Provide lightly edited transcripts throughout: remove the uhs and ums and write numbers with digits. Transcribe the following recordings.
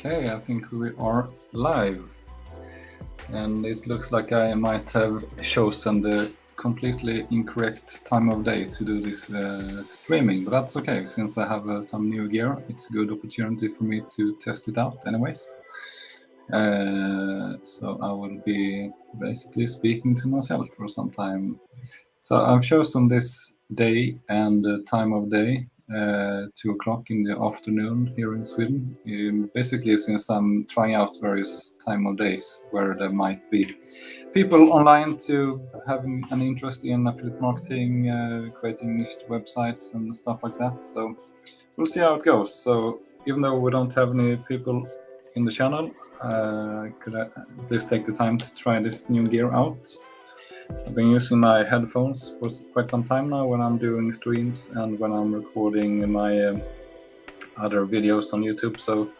Okay, I think we are live. And it looks like I might have chosen the completely incorrect time of day to do this streaming, but that's okay. Since I have some new gear, it's a good opportunity for me to test it out anyways. So I will be basically speaking to myself for some time. So I've chosen this day and time of day, 2 o'clock in the afternoon here in Sweden. Basically, since I'm trying out various time of days where there might be people online to having an interest in affiliate marketing, creating niche websites and stuff like that. So we'll see how it goes. So even though we don't have any people in the channel, could I at least take the time to try this new gear out. I've been using my headphones for quite some time now when I'm doing streams and when I'm recording my other videos on YouTube. So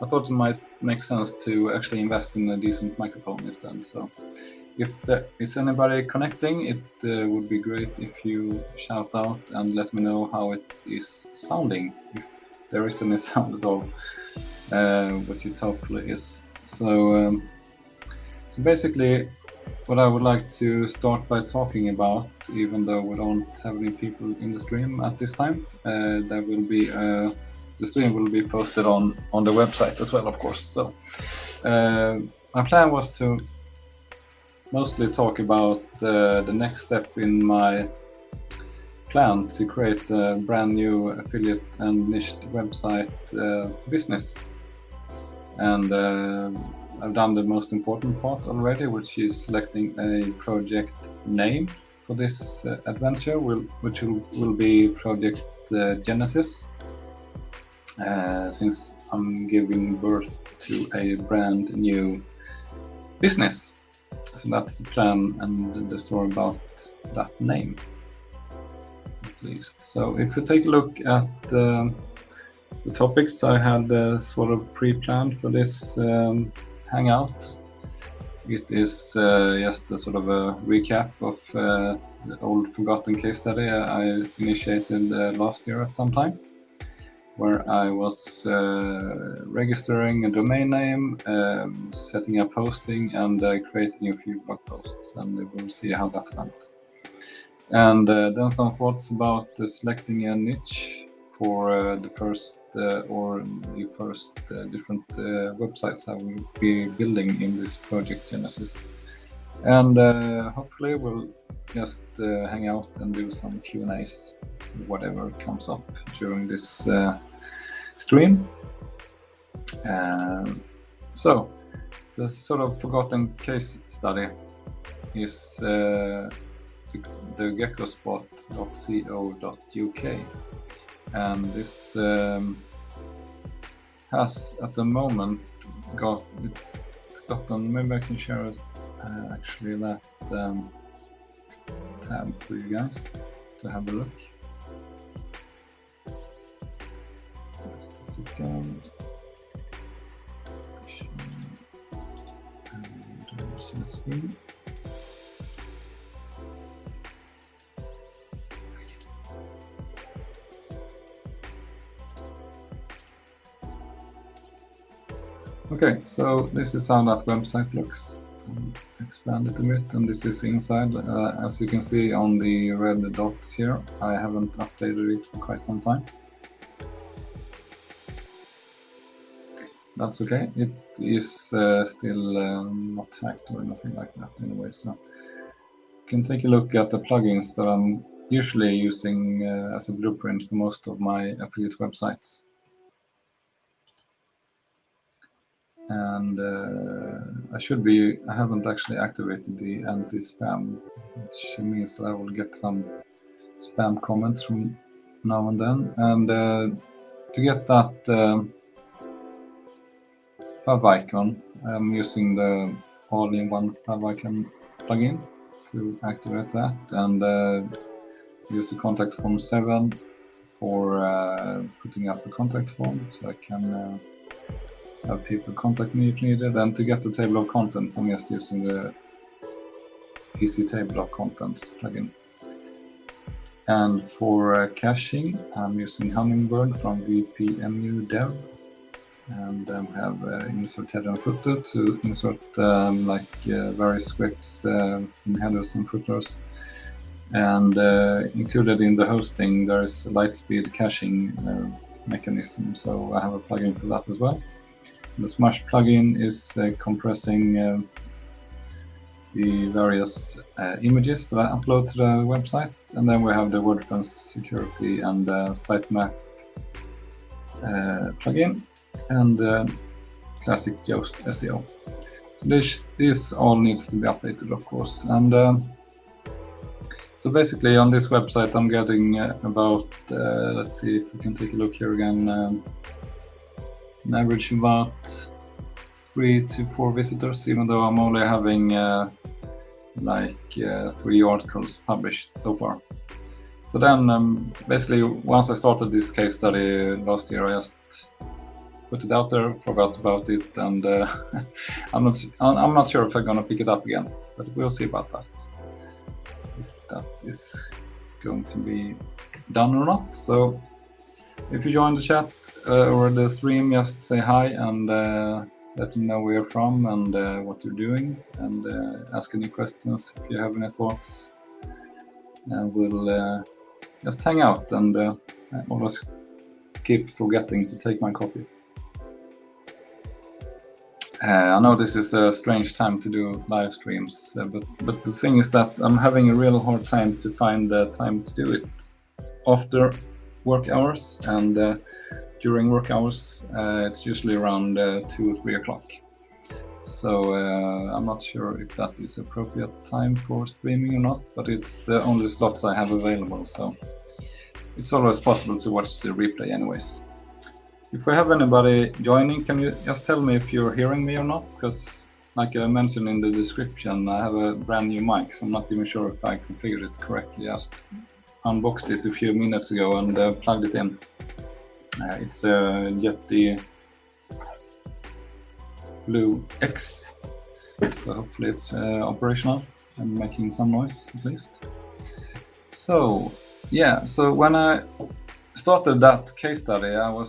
I thought it might make sense to actually invest in a decent microphone instead. So if there is anybody connecting, it would be great if you shout out and let me know how it is sounding, if there is any sound at all, which it hopefully is. So basically, what I would like to start by talking about, even though we don't have any people in the stream at this time, there will be the stream will be posted on the website as well, of course. So my plan was to mostly talk about the next step in my plan to create a brand new affiliate and niche website business. And I've done the most important part already, which is selecting a project name for this adventure, which will be Project Genesis, since I'm giving birth to a brand new business. So that's the plan and the story about that name, at least. So if you take a look at the topics I had sort of pre-planned for this Hangout, it is just a sort of a recap of the old forgotten case study I initiated last year at some time, where I was registering a domain name, setting up hosting, and creating a few blog posts, and we'll see how that went. And then some thoughts about selecting a niche for the first different websites I will be building in this Project Genesis. And hopefully we'll just hang out and do some Q&As, whatever comes up during this stream. So the sort of forgotten case study is the geckospot.co.uk. And this has at the moment gotten, maybe I can share actually that tab for you guys to have a look. Just a second. And share screen. Okay, so this is how that website looks. Expand it a bit, and this is inside. As you can see on the red dots here, I haven't updated it for quite some time. That's okay. It is still not hacked or anything like that anyway. So you can take a look at the plugins that I'm usually using as a blueprint for most of my affiliate websites. And I haven't actually activated the anti-spam, which means that I will get some spam comments from now and then. And to get that favicon, I'm using the all-in-one favicon plugin to activate that, and use the contact form 7 for putting up a contact form, so I can have people contact me if needed. And to get the table of contents, I'm just using the easy table of contents plugin. And for caching, I'm using Hummingbird from VPMU Dev. and we have insert header and footer to insert various scripts in headers and footers. And included in the hosting, there is a lightspeed caching mechanism, so I have a plugin for that as well. The Smash plugin is compressing the various images that I upload to the website, and then we have the WordFence security and sitemap plugin, and classic Yoast SEO. So this all needs to be updated, of course. And so basically on this website I'm getting about, let's see if we can take a look here again, an average about 3 to 4 visitors, even though I'm only having 3 articles published so far. So then basically once I started this case study last year, I just put it out there, forgot about it, and I'm not sure if I'm gonna pick it up again, but we'll see about that, if that is going to be done or not. So if you join the chat or the stream, just say hi and let me know where you're from and what you're doing, and ask any questions if you have any thoughts. And we'll just hang out, and I always keep forgetting to take my coffee. I know this is a strange time to do live streams, but the thing is that I'm having a real hard time to find the time to do it after work hours, and during work hours it's usually around 2 or 3 o'clock. So I'm not sure if that is appropriate time for streaming or not, but it's the only slots I have available, so it's always possible to watch the replay anyways. If we have anybody joining, can you just tell me if you're hearing me or not? Because like I mentioned in the description, I have a brand new mic, so I'm not even sure if I configured it correctly. I just unboxed it a few minutes ago and plugged it in. It's a Yeti Blue X, so hopefully it's operational and making some noise at least. So yeah, so when I started that case study, I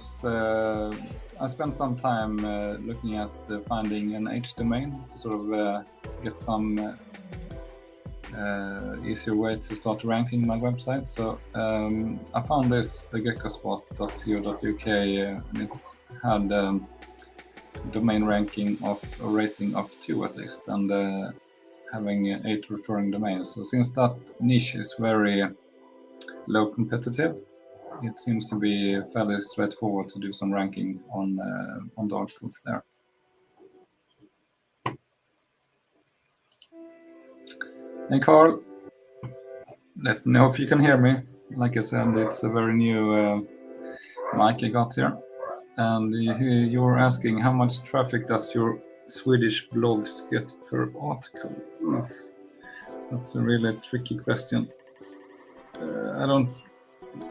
spent some time looking at finding an H domain to sort of get some easier way to start ranking my website. So I found this, the geckospot.co.uk, and it had domain ranking of a rating of 2 at least, and having 8 referring domains. So since that niche is very low competitive, it seems to be fairly straightforward to do some ranking on the articles there. Hey Carl, let me know if you can hear me. Like I said, it's a very new mic I got here. And you're asking how much traffic does your Swedish blogs get per article? That's a really tricky question. I don't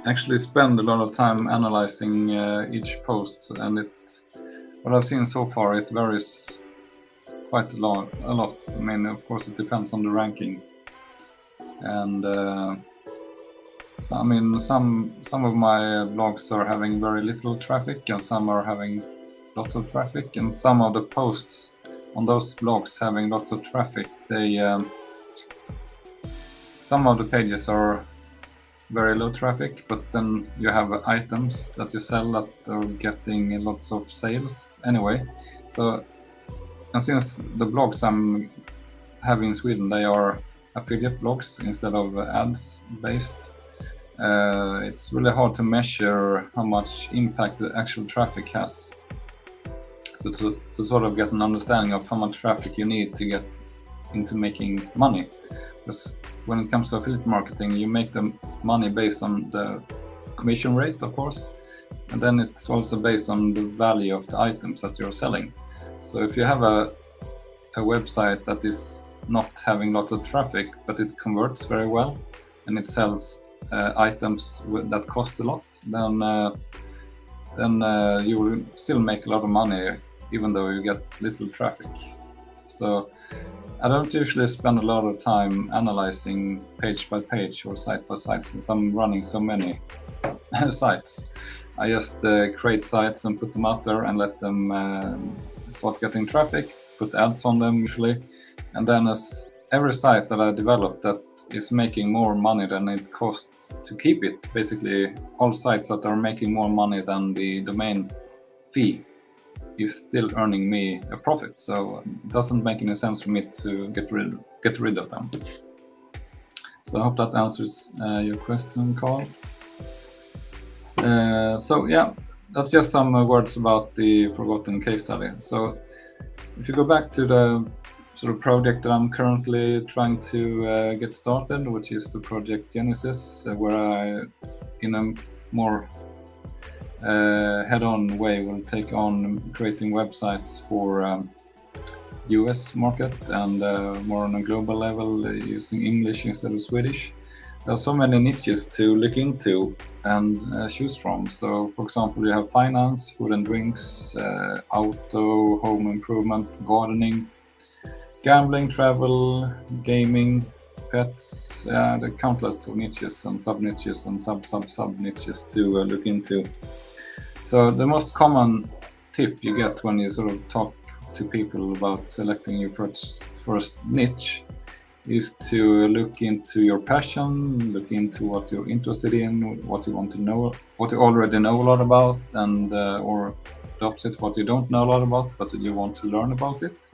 actually spend a lot of time analyzing each post, and what I've seen so far, it varies quite a lot. I mean, of course, it depends on the ranking, and so, I mean, some of my blogs are having very little traffic, and some are having lots of traffic, and some of the posts on those blogs having lots of traffic, some of the pages are very low traffic, but then you have items that you sell that are getting lots of sales anyway. So, and since the blogs I'm having in Sweden, they are affiliate blogs instead of ads based, it's really hard to measure how much impact the actual traffic has. So to sort of get an understanding of how much traffic you need to get into making money. Because when it comes to affiliate marketing, you make the money based on the commission rate, of course, and then it's also based on the value of the items that you're selling. So if you have a website that is not having lots of traffic, but it converts very well, and it sells items that cost a lot, then you will still make a lot of money, even though you get little traffic. So I don't usually spend a lot of time analyzing page by page or site by site, since I'm running so many sites. I just create sites and put them out there and let them start getting traffic, put ads on them usually. And then as every site that I develop that is making more money than it costs to keep it, basically all sites that are making more money than the domain fee is still earning me a profit. So it doesn't make any sense for me to get rid of them. So I hope that answers your question, Carl. So yeah, that's just some words about the forgotten case study. So if you go back to the sort of project that I'm currently trying to get started, which is the project Genesis, where I, in a more head-on way, will take on creating websites for US market and more on a global level using English instead of Swedish. There are so many niches to look into and choose from. So, for example, you have finance, food and drinks, auto, home improvement, gardening, gambling, travel, gaming, pets. There are countless of niches and sub-niches and sub-niches to look into. So the most common tip you get when you sort of talk to people about selecting your first niche is to look into your passion, look into what you're interested in, what you want to know, what you already know a lot about, and or the opposite, what you don't know a lot about, but you want to learn about it.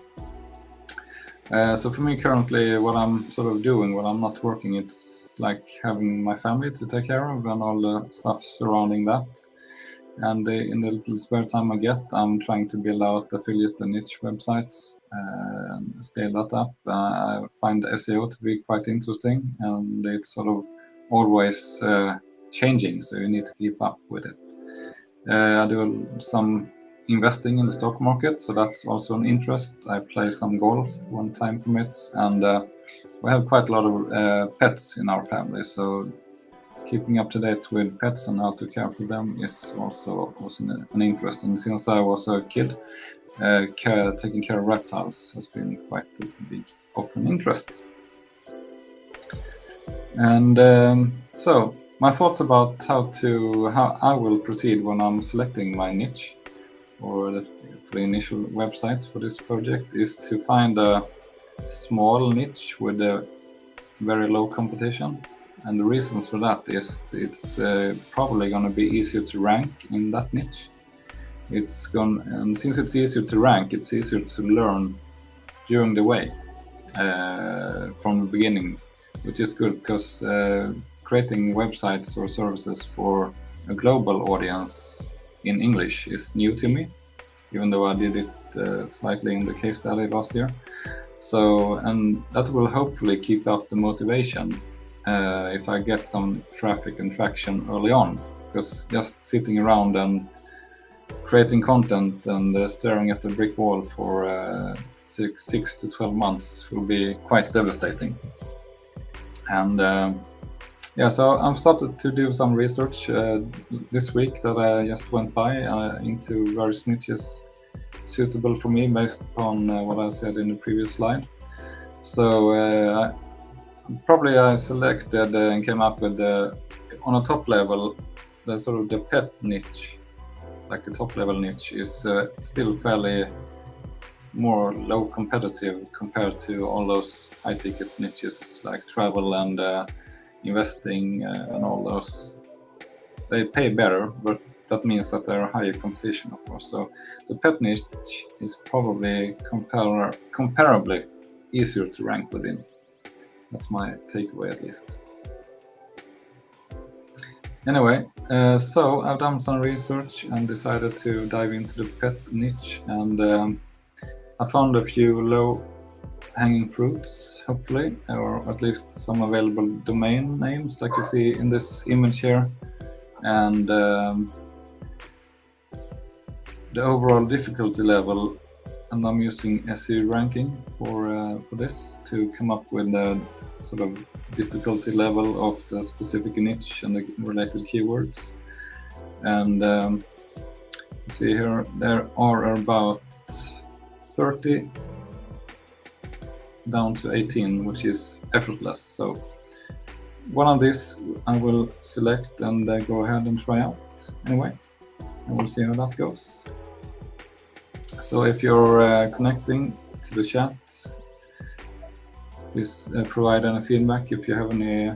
So for me currently, what I'm sort of doing when I'm not working, it's like having my family to take care of and all the stuff surrounding that. And in the little spare time I get, I'm trying to build out affiliate and niche websites and scale that up. I find SEO to be quite interesting, and it's sort of always changing, so you need to keep up with it. I do some investing in the stock market, so that's also an interest. I play some golf when time permits, and we have quite a lot of pets in our family, so keeping up to date with pets and how to care for them is also, of course, an interest. And since I was a kid, taking care of reptiles has been quite a big of an interest. And so my thoughts about how I will proceed when I'm selecting my niche or for the initial websites for this project is to find a small niche with a very low competition. And the reasons for that is it's probably going to be easier to rank in that niche. And since it's easier to rank, it's easier to learn during the way from the beginning, which is good because creating websites or services for a global audience in English is new to me, even though I did it slightly in the case study last year. So, and that will hopefully keep up the motivation if I get some traffic and traction early on, because just sitting around and creating content and staring at the brick wall for 6 to 12 months will be quite devastating. And yeah, so I've started to do some research this week that I just went by into various niches suitable for me based upon what I said in the previous slide. So I selected and came up with on a top level, the sort of the pet niche, like a top level niche, is still fairly more low competitive compared to all those high ticket niches like travel and investing and all those. They pay better, but that means that there are higher competition, of course. So the pet niche is probably comparably easier to rank within. That's my takeaway, at least. Anyway, so I've done some research and decided to dive into the pet niche, and I found a few low-hanging fruits, hopefully, or at least some available domain names, like you see in this image here, and the overall difficulty level. And I'm using SEO ranking for this to come up with the sort of difficulty level of the specific niche and the related keywords. And you see here, there are about 30 down to 18, which is effortless. So one of these I will select and go ahead and try out anyway. and we'll see how that goes. So if you're connecting to the chat, please provide any feedback if you have any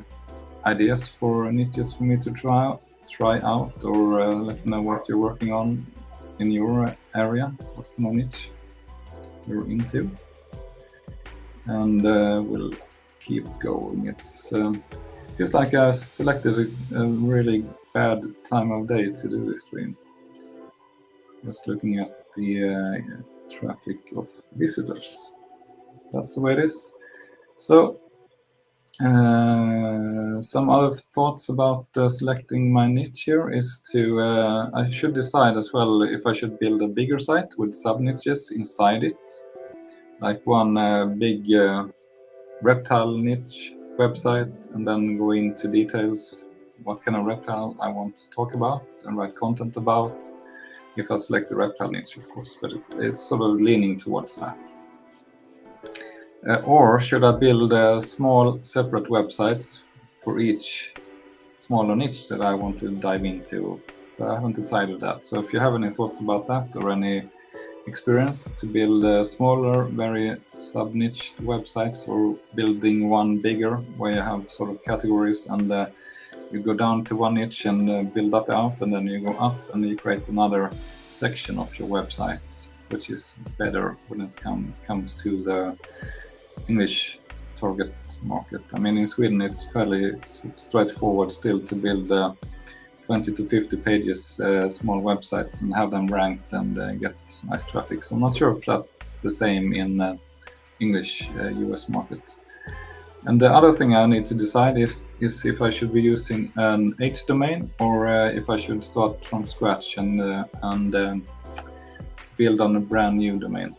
ideas for niches for me to try out, or let me know what you're working on in your area, what kind of niche you're into, and we'll keep going. It's just like I selected a really bad time of day to do this stream. Just looking at the traffic of visitors. That's the way it is. So some other thoughts about selecting my niche here is to I should decide as well if I should build a bigger site with sub niches inside it, like one big reptile niche website, and then go into details what kind of reptile I want to talk about and write content about. If I select the reptile niche, of course, but it's sort of leaning towards that. Or should I build small separate websites for each smaller niche that I want to dive into? So I haven't decided that. So if you have any thoughts about that, or any experience to build smaller, very sub-niche websites, or building one bigger where you have sort of categories, and you go down to one niche and build that out, and then you go up and you create another section of your website, which is better when it comes to the English target market. I mean, in Sweden it's fairly straightforward still to build 20 to 50 pages small websites and have them ranked and get nice traffic. So I'm not sure if that's the same in English US market. And the other thing I need to decide is if I should be using an H domain, or if I should start from scratch and build on a brand new domain.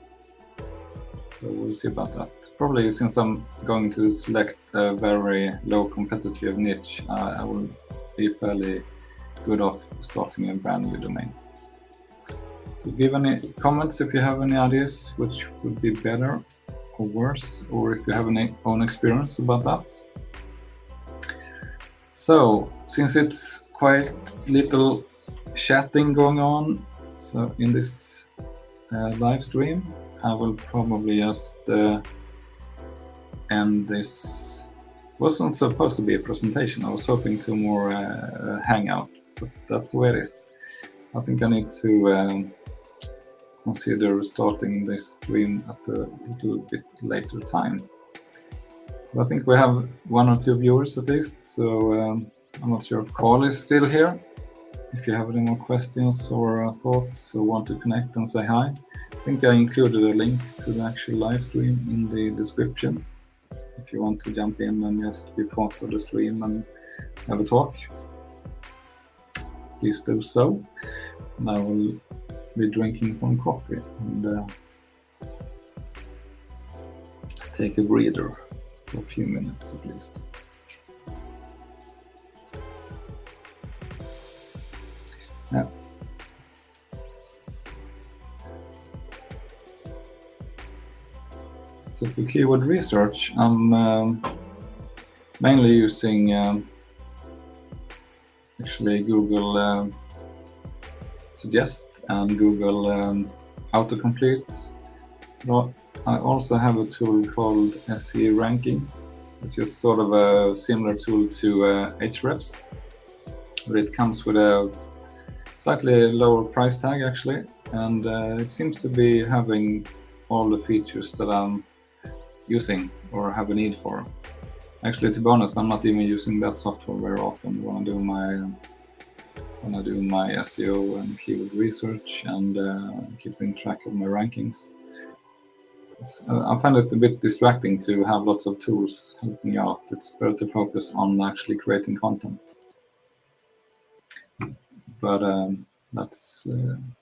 So we'll see about that. Probably since I'm going to select a very low competitive niche, I will be fairly good off starting a brand new domain. So give any comments if you have any ideas which would be better or worse, or if you have any own experience about that. So since it's quite little chatting going on, so in this live stream, I will probably just end this. Wasn't supposed to be a presentation. I was hoping to more Hangout, but that's the way it is. I think I need to consider starting this stream at a little bit later time. I think we have 1 or 2 viewers at least, so I'm not sure if Carl is still here. If you have any more questions or thoughts or want to connect and say hi, I think I included a link to the actual live stream in the description. If you want to jump in and just be part of the stream and have a talk, please do so. And I will be drinking some coffee and take a breather for a few minutes at least. Yeah. So for keyword research, I'm mainly using actually Google Suggest and Google Autocomplete. I also have a tool called SE Ranking, which is sort of a similar tool to Ahrefs, but it comes with a slightly lower price tag actually, and it seems to be having all the features that I'm using or have a need for. Actually, to be honest, I'm not even using that software very often when I do my SEO and keyword research and keeping track of my rankings. I find it a bit distracting to have lots of tools helping me out. It's better to focus on actually creating content. But that's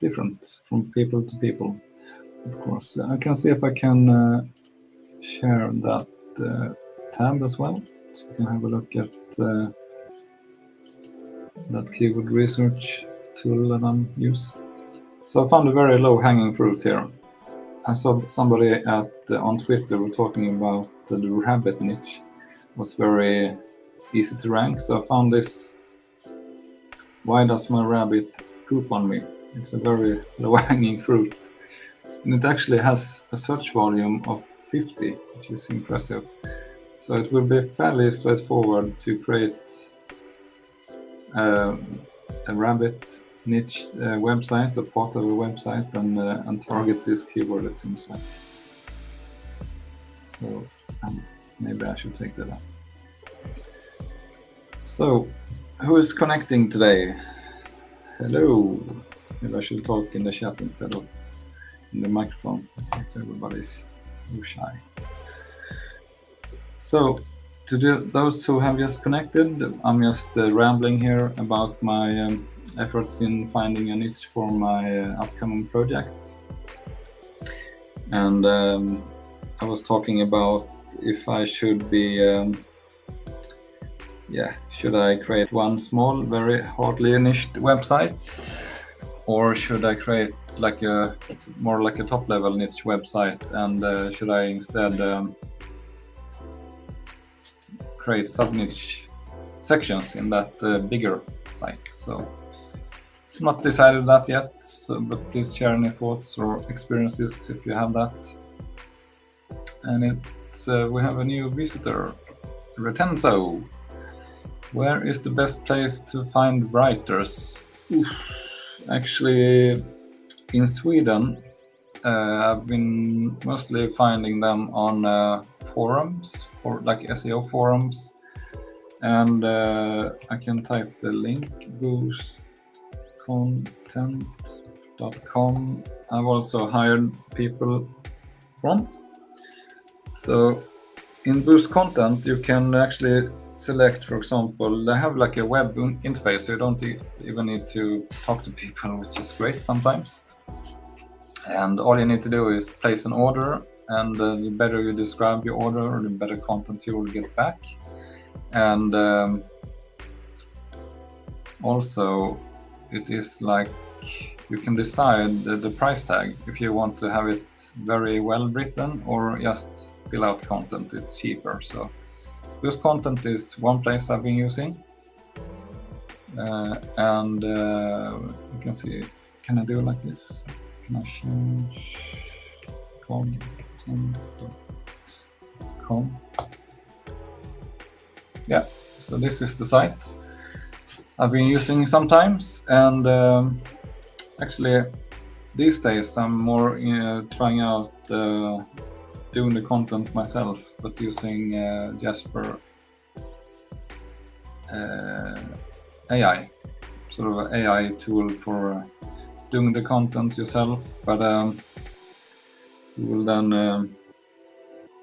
different from people to people, of course. I can see if I can share that tab as well, so you can have a look at that keyword research tool that I'm using. So I found a very low-hanging fruit here. I saw somebody on Twitter were talking about the rabbit niche. It was very easy to rank, so I found this "Why does my rabbit poop on me?" It's a very low-hanging fruit. And it actually has a search volume of 50, which is impressive. So it will be fairly straightforward to create a rabbit niche website, a part of a website, and target this keyword, it seems like. So maybe I should take that up. So, who is connecting today? Hello. Maybe I should talk in the chat instead of in the microphone. Everybody's so shy. So, to those who have just connected, I'm just rambling here about my efforts in finding a niche for my upcoming project. And I was talking about if I should be, should I create one small, very hardly niched website? Or should I create like more like a top-level niche website? And should I instead create sub-niche sections in that bigger site? So not decided that yet, but please share any thoughts or experiences if you have that. And we have a new visitor, Retenso. Where is the best place to find writers? Actually, in Sweden, I've been mostly finding them on forums, for like SEO forums, and I can type the link, boostcontent.com. I've also hired people from. So in Boost Content, you can actually select, for example, they have like a web interface, so you don't even need to talk to people, which is great sometimes. And all you need to do is place an order, and the better you describe your order, the better content you will get back. And also, it is like you can decide the price tag if you want to have it very well written or just fill out content. It's cheaper. So Boost Content is one place I've been using. And you can see, can I do it like this? Can I change content.com? Yeah, so this is the site I've been using sometimes, and actually these days I'm more trying out doing the content myself, but using Jasper AI, sort of an AI tool for doing the content yourself. But you will then,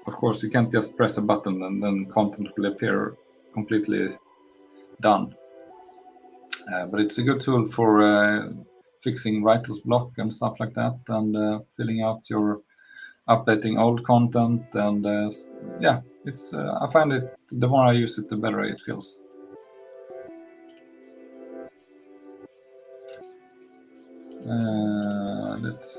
of course, you can't just press a button and then content will appear completely done. But it's a good tool for fixing writer's block and stuff like that, and filling out your updating old content. And yeah, it's I find it, the more I use it, the better it feels. Let's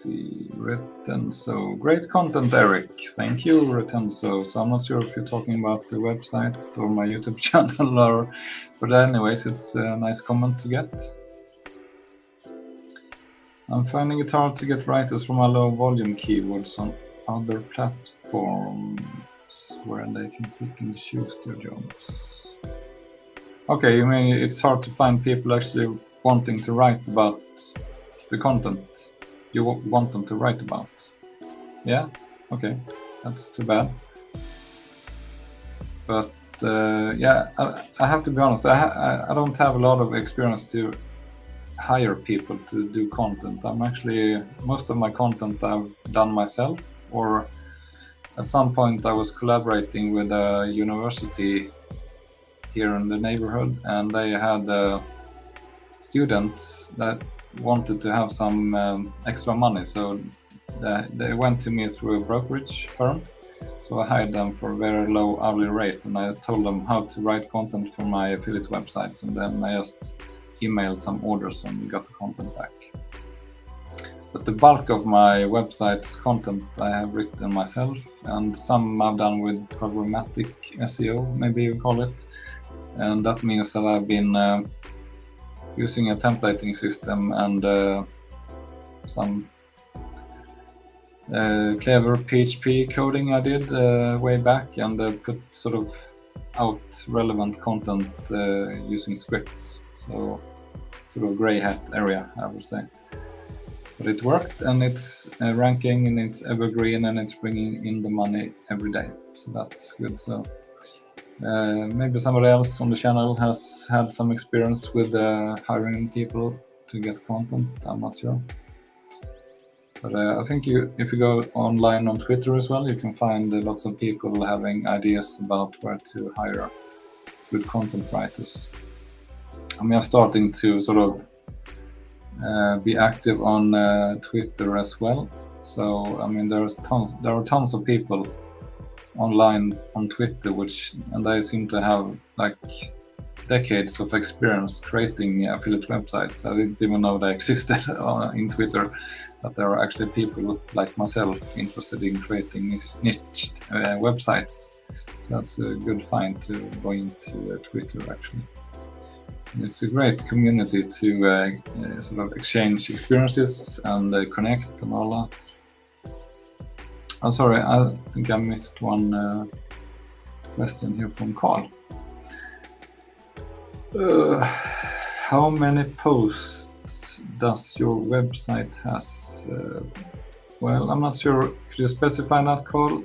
see, Retenso. Great content, Eric. Thank you, Retenso. So I'm not sure if you're talking about the website or my YouTube channel, or, but anyways, it's a nice comment to get. I'm finding it hard to get writers from a low volume keywords on other platforms where they can pick and choose their jobs. Okay, you mean it's hard to find people actually wanting to write about the content you want them to write about? Yeah, okay, that's too bad. But yeah, I have to be honest, I don't have a lot of experience to hire people to do content. I'm actually, most of my content I've done myself, or at some point I was collaborating with a university here in the neighborhood, and they had students that wanted to have some extra money, so they went to me through a brokerage firm. So I hired them for a very low hourly rate, and I told them how to write content for my affiliate websites, and then I just emailed some orders and got the content back. But the bulk of my website's content I have written myself, and some I've done with programmatic SEO, maybe you call it. And that means that I've been using a templating system and some clever PHP coding I did way back, and put sort of out relevant content using scripts. So sort of gray hat area, I would say. But it worked, and it's ranking, and it's evergreen, and it's bringing in the money every day. So that's good. So maybe somebody else on the channel has had some experience with hiring people to get content. I'm not sure. But I think if you go online on Twitter as well, you can find lots of people having ideas about where to hire good content writers. I'm just starting to sort of be active on Twitter as well. So I mean, there are tons of people online on Twitter, and they seem to have like decades of experience creating affiliate websites. I didn't even know they existed in Twitter, but there are actually people like myself interested in creating these niche websites. So that's a good find to go into Twitter, actually. And it's a great community to sort of exchange experiences and connect and all that. Oh, sorry, I think I missed one question here from Carl. How many posts does your website has? Well, I'm not sure. Could you specify that, Carl?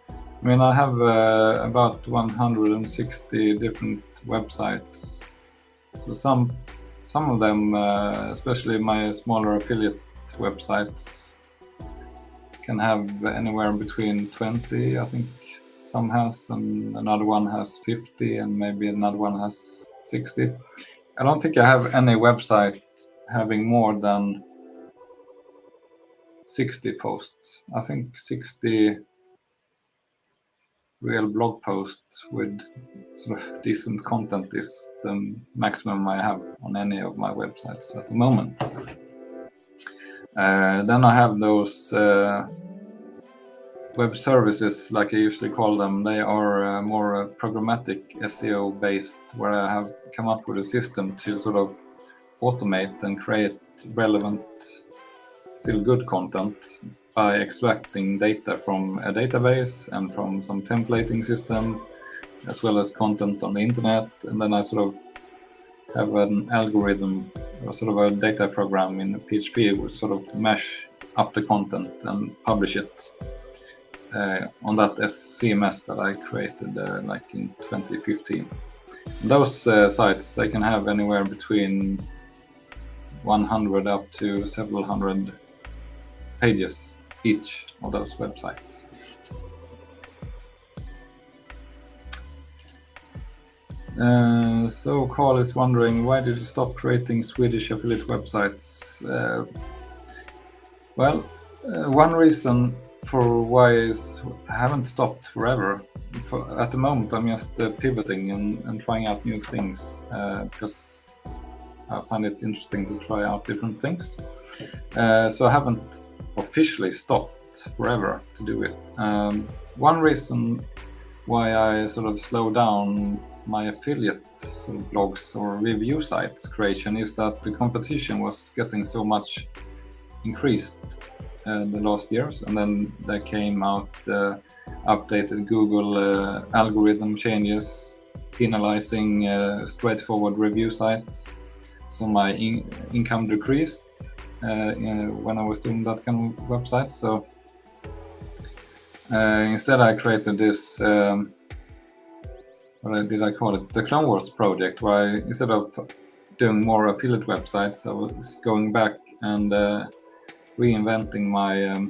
I mean, I have about 160 different websites. So some of them, especially my smaller affiliate websites, can have anywhere between 20. I think some has, and another one has 50, and maybe another one has 60. I don't think I have any website having more than 60 posts. I think 60 real blog posts with sort of decent content is the maximum I have on any of my websites at the moment. Then I have those web services, like I usually call them. They are more programmatic SEO based, where I have come up with a system to sort of automate and create relevant, still good content by extracting data from a database and from some templating system, as well as content on the internet. And then I sort of have an algorithm, or sort of a data program in PHP, which sort of mash up the content and publish it on that CMS that I created like in 2015. Those sites, they can have anywhere between 100 up to several hundred pages each of those websites. So Carl is wondering, why did you stop creating Swedish affiliate websites? Well, one reason for why is I haven't stopped forever. At the moment, I'm just pivoting and trying out new things because I find it interesting to try out different things. So I haven't officially stopped forever to do it. One reason why I sort of slow down my affiliate sort of blogs or review sites creation is that the competition was getting so much increased the last years, and then there came out updated Google algorithm changes penalizing straightforward review sites. So my income decreased when I was doing that kind of website. So instead I created this, what did I call it? The Clone Wars project, where I, instead of doing more affiliate websites, I was going back and reinventing my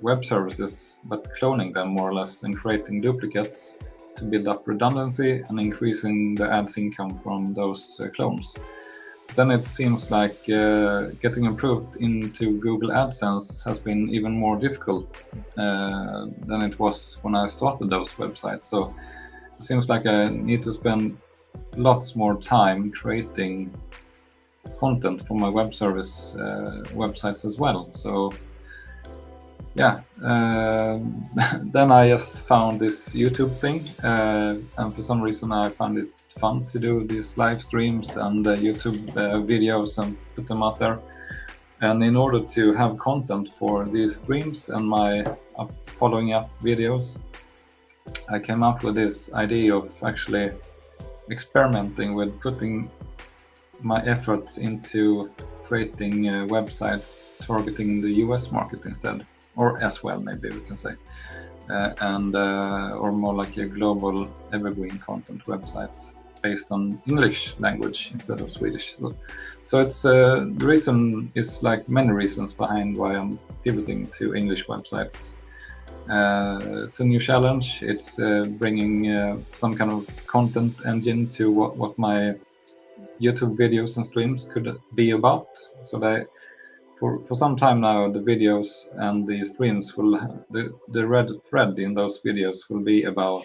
web services, but cloning them more or less and creating duplicates to build up redundancy and increasing the ads income from those clones. Then it seems like getting improved into Google AdSense has been even more difficult than it was when I started those websites. So it seems like I need to spend lots more time creating content for my web service websites as well. So yeah, then I just found this YouTube thing, and for some reason I found it fun to do these live streams and YouTube videos and put them out there. And in order to have content for these streams and my following up videos, I came up with this idea of actually experimenting with putting my efforts into creating websites targeting the US market instead, or as well, maybe we can say, or more like a global evergreen content websites based on English language instead of Swedish. So it's the reason is like many reasons behind why I'm pivoting to English websites. It's a new challenge. It's bringing some kind of content engine to what my YouTube videos and streams could be about. So that for some time now, the videos and the streams will the red thread in those videos will be about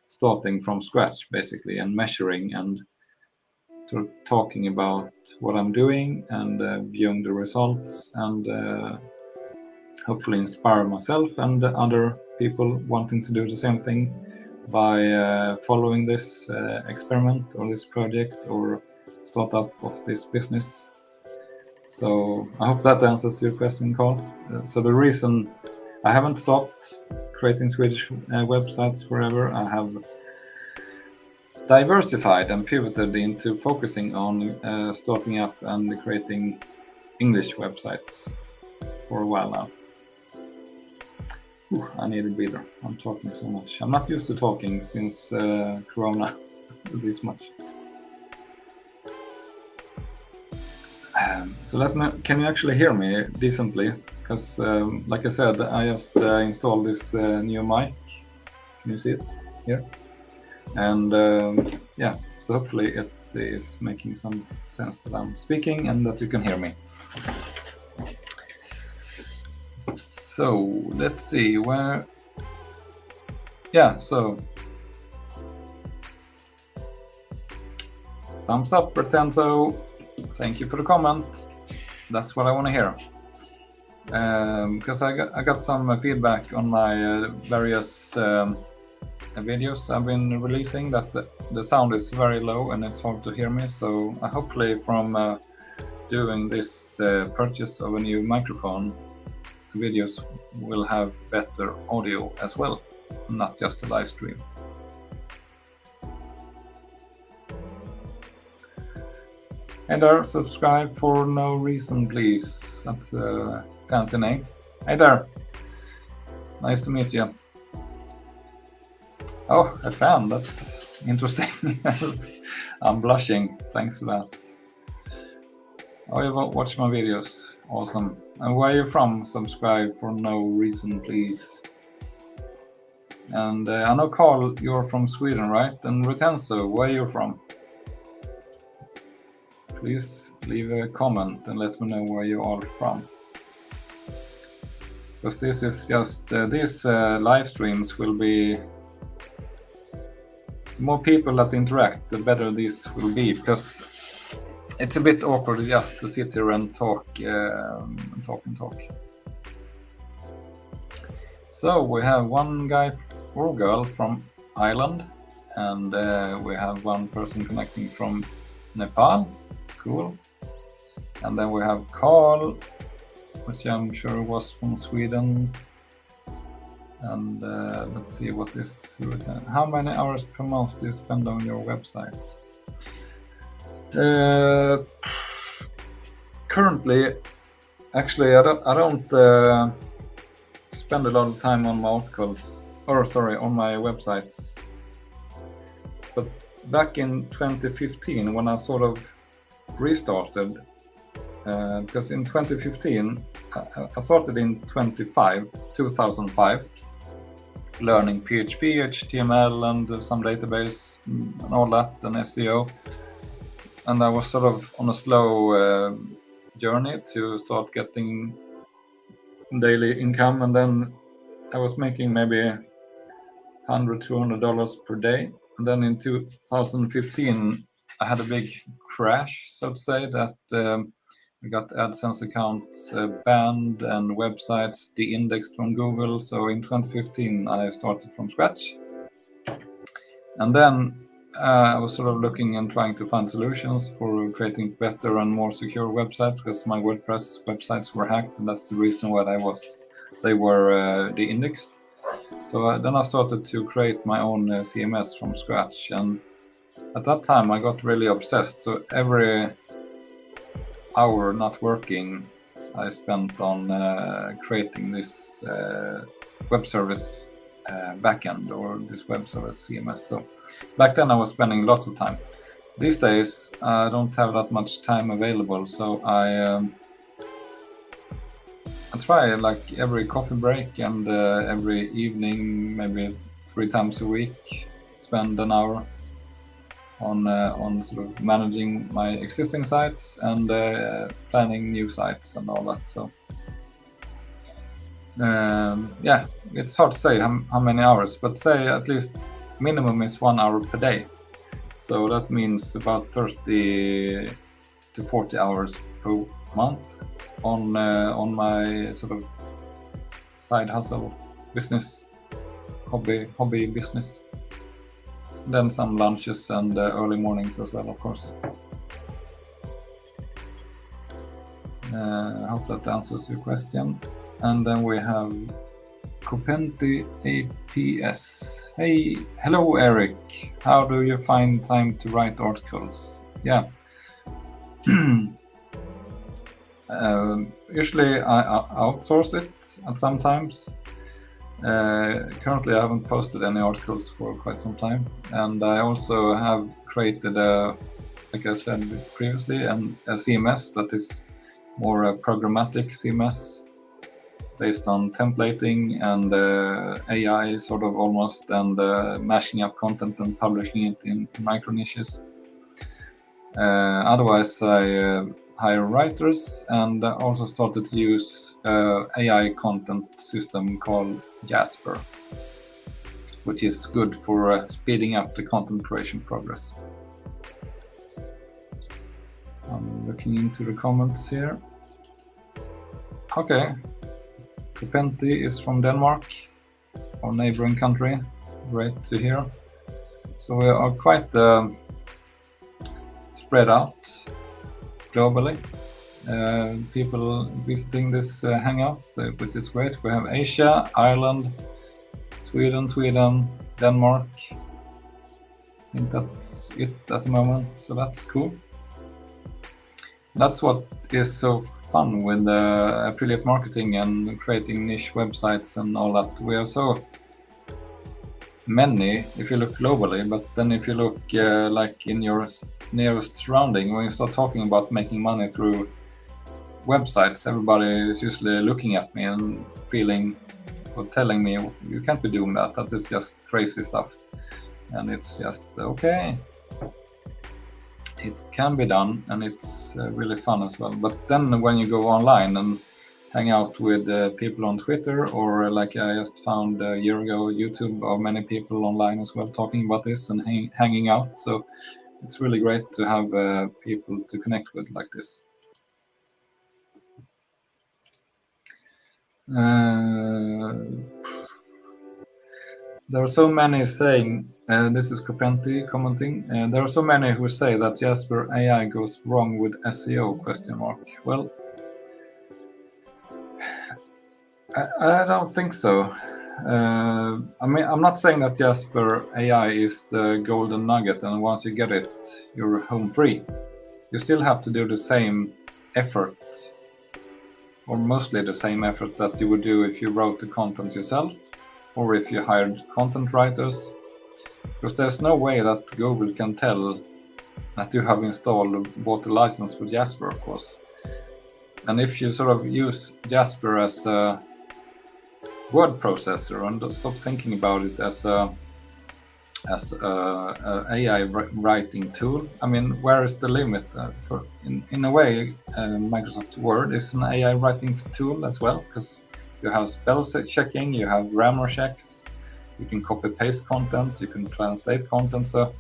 starting from scratch, basically, and measuring and sort of talking about what I'm doing and viewing the results and hopefully inspire myself and other people wanting to do the same thing by following this experiment or this project or startup of this business. So I hope that answers your question, Carl. So the reason I haven't stopped creating Swedish websites forever, I have diversified and pivoted into focusing on starting up and creating English websites for a while now. Ooh, I need a breather. I'm talking so much. I'm not used to talking since Corona this much. So can you actually hear me decently? Because like I said, I just installed this new mic. Can you see it here? And yeah, so hopefully it is making some sense that I'm speaking and that you can hear me. So let's see where. Yeah, so thumbs up, pretend so. Thank you for the comment. That's what I want to hear. Because I got some feedback on my various videos I've been releasing that the sound is very low and it's hard to hear me. So hopefully from doing this purchase of a new microphone, the videos will have better audio as well, not just a live stream. Hey there, subscribe for no reason, please. That's a fancy name. Hey there, nice to meet you. Oh, a fan, that's interesting. I'm blushing, thanks for that. Oh, you watch my videos, awesome. And where are you from? Subscribe for no reason, please. And I know, Carl, you're from Sweden, right? And Retenso, where are you from? Please leave a comment and let me know where you are from. Because this is just, these live streams will be, the more people that interact, the better this will be. Because it's a bit awkward just to sit here and talk. So we have one guy or girl from Ireland, and we have one person connecting from Nepal. Cool. And then we have Carl, which I'm sure was from Sweden. And let's see what is written. How many hours per month do you spend on your websites? Currently, actually, I don't spend a lot of time on my articles, on my websites. But back in 2015, when I sort of restarted, because in 2015, I started in 2005, learning PHP, HTML, and some database and all that, and SEO. And I was sort of on a slow journey to start getting daily income, and then I was making maybe $100-200 per day. And then in 2015, I had a big crash, so to say, that we got AdSense accounts banned and websites de-indexed from Google. So in 2015, I started from scratch. And then I was sort of looking and trying to find solutions for creating better and more secure websites, because my WordPress websites were hacked, and that's the reason why they were de-indexed. So then I started to create my own CMS from scratch, and at that time I got really obsessed. So every hour not working I spent on creating this web service backend, or this web service CMS. So back then I was spending lots of time. These days I don't have that much time available, so I try like every coffee break and every evening, maybe 3 times a week, spend an hour on sort of managing my existing sites and planning new sites and all that. So yeah, it's hard to say how many hours, but say at least minimum is 1 hour per day. So that means about 30 to 40 hours per month on my sort of side hustle business, hobby business. Then some lunches and early mornings as well, of course. I hope that answers your question. And then we have Copenti APS. Hey, hello Eric. How do you find time to write articles? Yeah. Usually I outsource it at some times. Currently I haven't posted any articles for quite some time, and I also have created like I said previously, a CMS that is more a programmatic CMS based on templating and AI sort of almost, and mashing up content and publishing it in micro niches. Otherwise I hire writers, and also started to use AI content system called Jasper, which is good for speeding up the content creation progress. I'm looking into the comments here. Okay, Copenti is from Denmark, our neighboring country. Great to hear. So we are quite spread out globally. People visiting this Hangout, which is great. We have Asia, Ireland, Sweden, Denmark. I think that's it at the moment, so that's cool. That's what is so fun with affiliate marketing and creating niche websites and all that. We are so many if you look globally, but then if you look like in your nearest surrounding, when you start talking about making money through websites, everybody is usually looking at me and feeling or telling me, you can't be doing that, that is just crazy stuff. And it's just okay, it can be done, and it's really fun as well. But then when you go online and hang out with people on Twitter, or like I just found a year ago, YouTube, or many people online as well talking about this and hanging out. So it's really great to have people to connect with like this. There are so many saying, this is Copenti commenting, there are so many who say that Jasper AI goes wrong with SEO, ? Well, I don't think so. I mean, I'm not saying that Jasper AI is the golden nugget, and once you get it, you're home free. You still have to do the same effort, or mostly the same effort that you would do if you wrote the content yourself, or if you hired content writers, because there's no way that Google can tell that you have bought a license for Jasper, of course. And if you sort of use Jasper as a word processor and stop thinking about it as a AI writing tool, I mean, where is the limit? In a way, Microsoft Word is an AI writing tool as well, because you have spell checking, you have grammar checks, you can copy paste content, you can translate content. So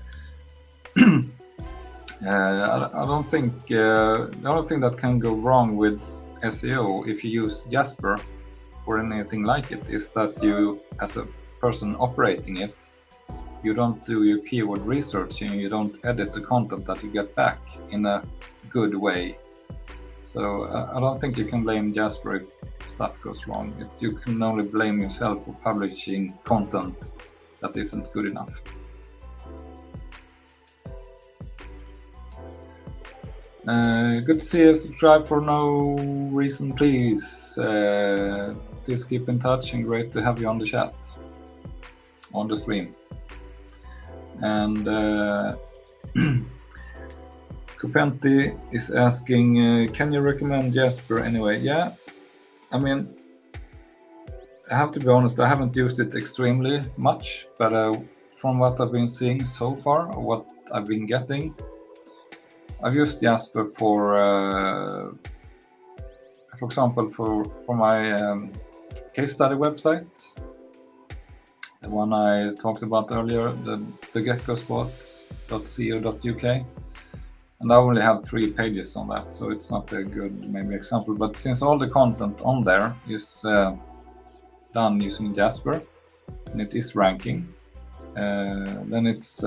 I don't think the only thing that can go wrong with SEO if you use Jasper or anything like it is that you, as a person operating it, you don't do your keyword research and you don't edit the content that you get back in a good way. So I don't think you can blame Jasper if stuff goes wrong. You can only blame yourself for publishing content that isn't good enough. Good to see you. Subscribe for no reason, please. Please keep in touch, and great to have you on the chat, on the stream. And Kupenti is asking, can you recommend Jasper anyway? Yeah, I mean, I have to be honest, I haven't used it extremely much, but from what I've been seeing so far, or what I've been getting, I've used Jasper for example, for my case study website, the one I talked about earlier, the geckospot.co.uk, and I only have 3 pages on that, so it's not a good maybe example. But since all the content on there is done using Jasper, and it is ranking, then it's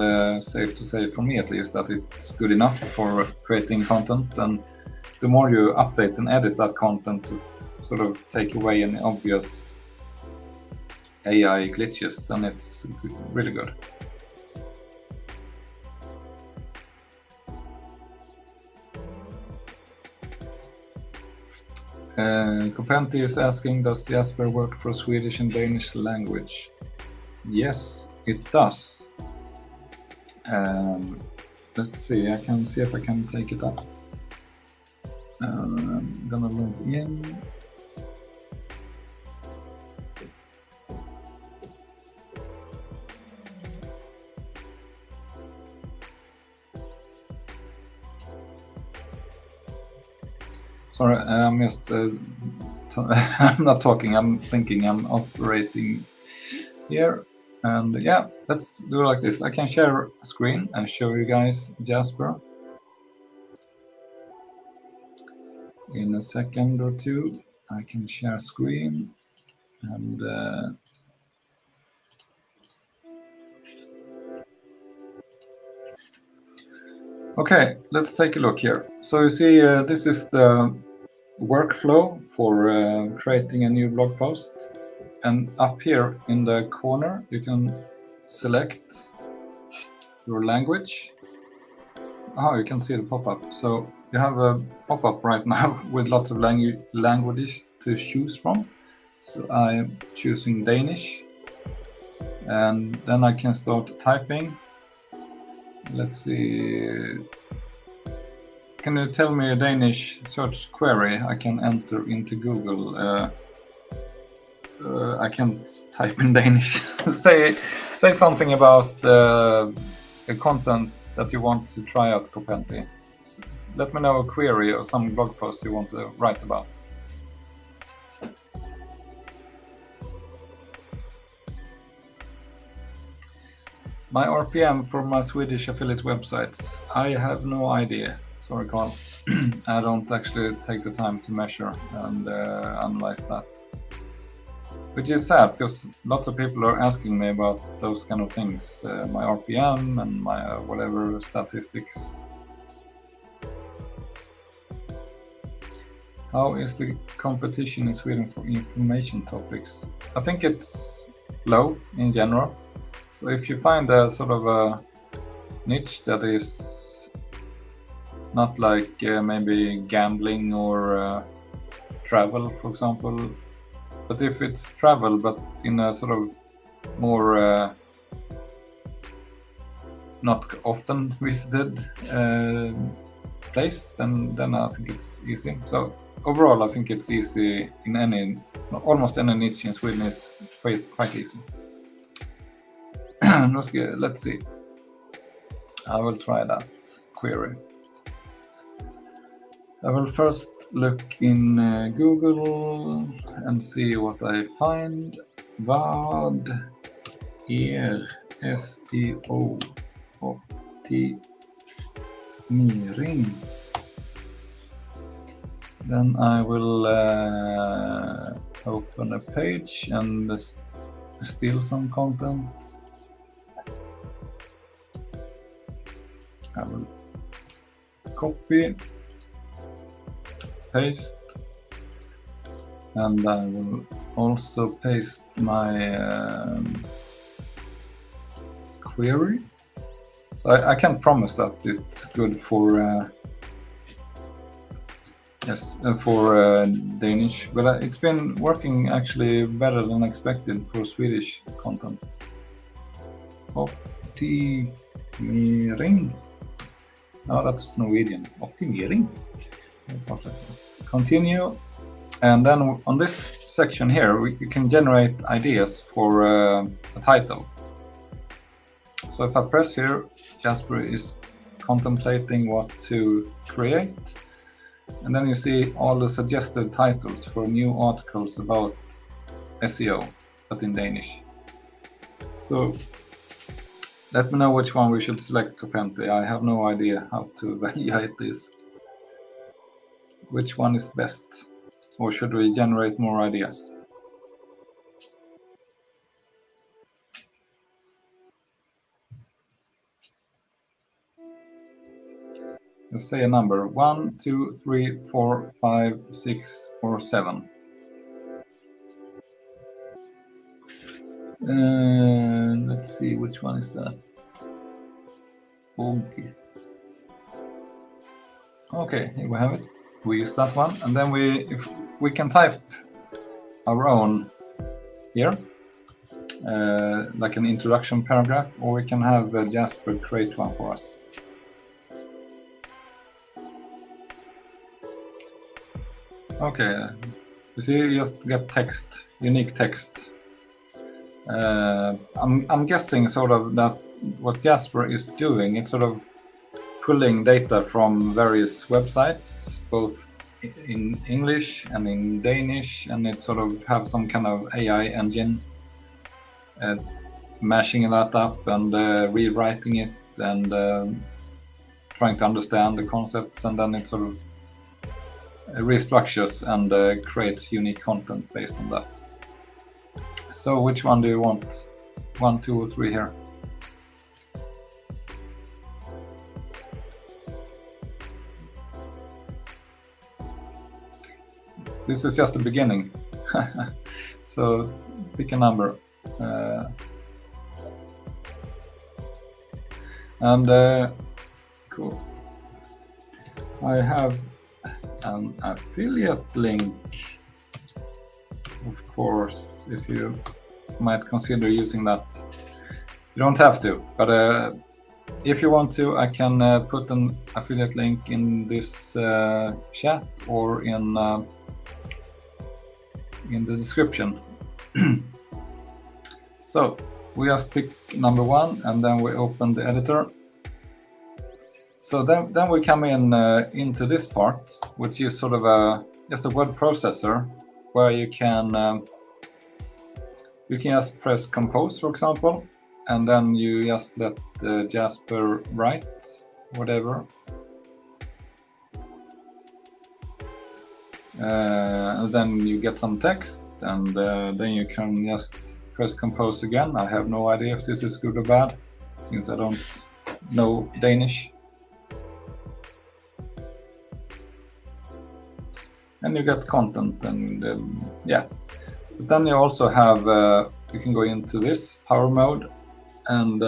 safe to say, for me at least, that it's good enough for creating content. And the more you update and edit that content to sort of take away any obvious AI glitches, then it's really good. Kupenti is asking, does Jasper work for Swedish and Danish language? Yes, it does. Let's see, I can see if I can take it up. I'm gonna log in. Sorry, I'm just I'm not talking, I'm thinking, I'm operating here. And yeah, let's do it like this. I can share a screen and show you guys Jasper in a second or two. I can share screen and okay, let's take a look here. So you see, this is the workflow for creating a new blog post. And up here in the corner, you can select your language. Oh, you can see the pop-up. So you have a pop-up right now with lots of languages to choose from. So I'm choosing Danish. And then I can start typing. Let's see. Can you tell me a Danish search query I can enter into Google? I can't type in Danish. say something about the content that you want to try out, Kupenti. Let me know a query or some blog post you want to write about. My RPM for my Swedish affiliate websites, I have no idea. Sorry, Carl. I don't actually take the time to measure and analyze that. Which is sad, because lots of people are asking me about those kind of things, my RPM and my whatever statistics. How is the competition in Sweden for information topics? I think it's low in general. So if you find a sort of a niche that is not like maybe gambling or travel, for example, but if it's travel, but in a sort of more not often visited place, then I think it's easy. So overall, I think it's easy in almost any niche in Sweden is quite easy. Let's see. I will try that query. I will first look in Google and see what I find. Vad SEO optimering. Then I will open a page and steal some content. I will copy, paste, and I will also paste my query. So I can't promise that it's good for Danish, but it's been working actually better than expected for Swedish content. Optimering. No, that's Norwegian. Optimering. Continue. And then on this section here, you can generate ideas for a title. So if I press here, Jasper is contemplating what to create. And then you see all the suggested titles for new articles about SEO, but in Danish. So let me know which one we should select, Copente. I have no idea how to evaluate this. Which one is best? Or should we generate more ideas? Let's say a number: 1, 2, 3, 4, 5, 6, or 7. Let's see, which one is that? Okay, here we have it. We use that one, and then if we can type our own here, like an introduction paragraph, or we can have Jasper create one for us. Okay, you see, you just get text, unique text. I'm guessing sort of that what Jasper is doing, it's sort of pulling data from various websites, both in English and in Danish, and it sort of have some kind of AI engine mashing that up and rewriting it and trying to understand the concepts, and then it sort of restructures and creates unique content based on that. So which one do you want? 1, 2, or 3 here? This is just the beginning. So pick a number. Cool. I have an affiliate link, of course, if you might consider using that. You don't have to, but if you want to, I can put an affiliate link in this chat or in the description. So we just pick number 1, and then we open the editor. So then we come in into this part, which is sort of just a word processor, where you can just press compose, for example, and then you just let Jasper write whatever. And then you get some text, and then you can just press compose again. I have no idea if this is good or bad, since I don't know Danish. And you get content, and yeah. But then you also have, you can go into this power mode, and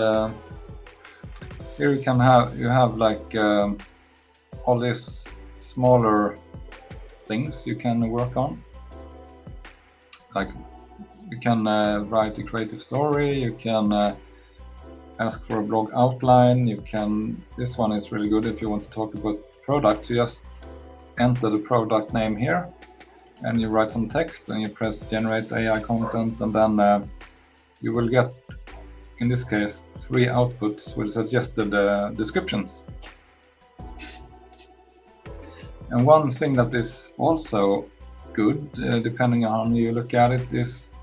here you have like all these smaller things you can work on. Like you can write a creative story, you can ask for a blog outline, this one is really good if you want to talk about product. You just enter the product name here, and you write some text, and you press generate AI content, and then you will get, in this case, 3 outputs with suggested descriptions. And one thing that is also good, depending on how you look at it, is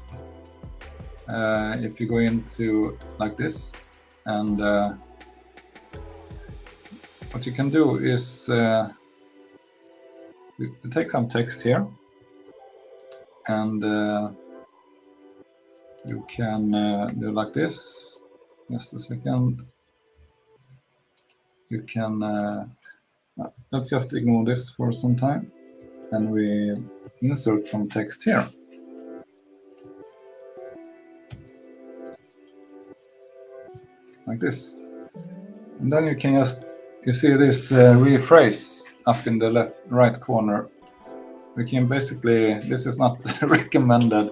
if you go into like this, and what you can do is you take some text here, and you can do like this. Just a second. you can, let's just ignore this for some time, and we insert some text here. Like this. And then you can just, you see this rephrase up in the right corner. We can basically, this is not the recommended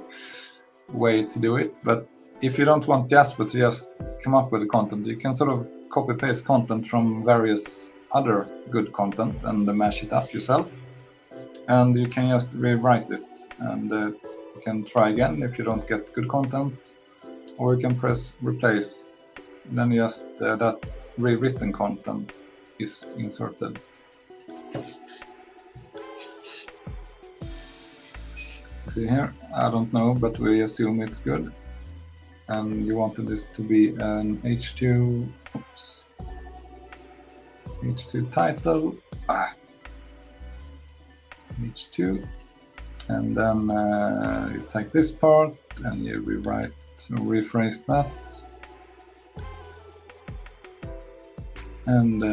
way to do it, but if you don't want Jasper to just come up with the content, you can sort of copy paste content from various other good content and mash it up yourself. And you can just rewrite it, and you can try again if you don't get good content, or you can press replace. Then just that rewritten content is inserted. See here, I don't know, but we assume it's good. And you wanted this to be an H2, oops, H2 title, H2, and then you take this part and you rewrite, rephrase that, and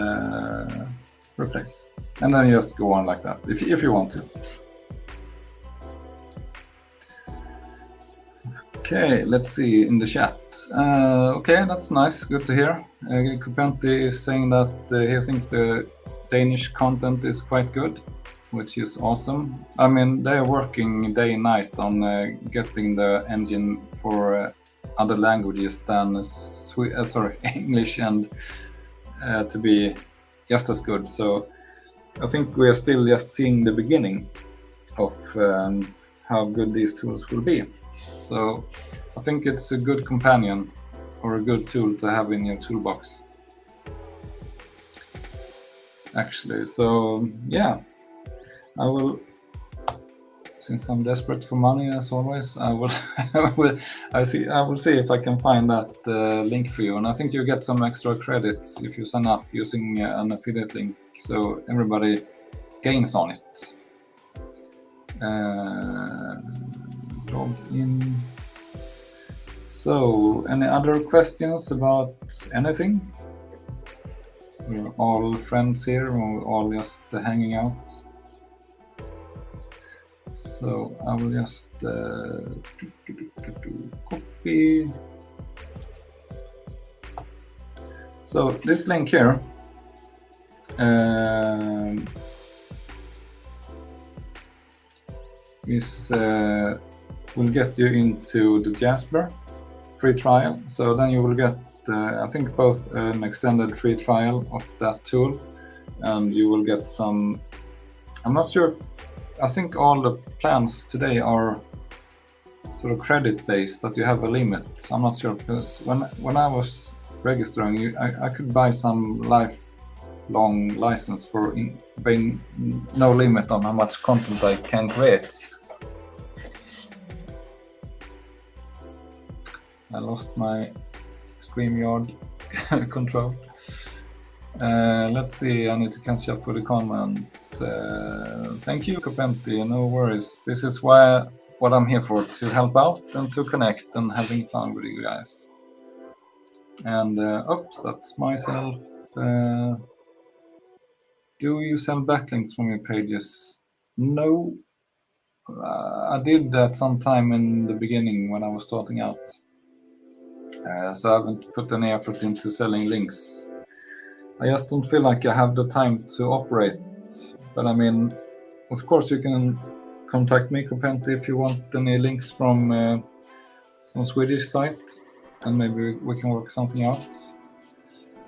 replace, and then you just go on like that if you want to. Okay, let's see in the chat. Okay, that's nice, good to hear. Kupenti is saying that he thinks the Danish content is quite good, which is awesome. I mean, they are working day and night on getting the engine for other languages than English, and to be just as good. So I think we are still just seeing the beginning of how good these tools will be. So I think it's a good companion or a good tool to have in your toolbox, actually. So yeah, I will, since I'm desperate for money as always, I will I will see if I can find that link for you. And I think you get some extra credits if you sign up using an affiliate link, so everybody gains on it. Log in. So, any other questions about anything? We're all friends here, we're all just hanging out. So I will just copy. So this link here is will get you into the Jasper free trial. So then you will get, I think, both an extended free trial of that tool, and you will get some, I'm not sure if, I think all the plans today are sort of credit based, that you have a limit. I'm not sure, because when I was registering, I could buy some lifelong license for being no limit on how much content I can create. I lost my StreamYard control. Let's see, I need to catch up with the comments. Thank you, Kupenti, no worries. This is what I'm here for, to help out and to connect and having fun with you guys. And oops, that's myself. Do you sell backlinks from your pages? No. I did that sometime in the beginning when I was starting out. So I haven't put any effort into selling links. I just don't feel like I have the time to operate. But I mean, of course you can contact me, Kupenti, if you want any links from some Swedish site, and maybe we can work something out.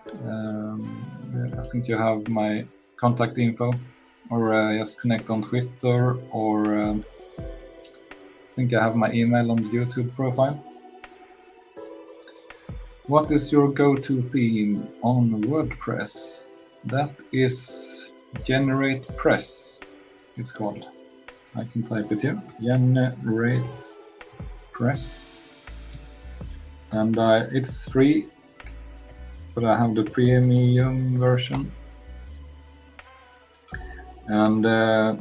I think you have my contact info, or just connect on Twitter, or I think I have my email on the YouTube profile. What is your go-to theme on WordPress? That is Generate Press, it's called. I can type it here, Generate Press. And it's free, but I have the premium version. And the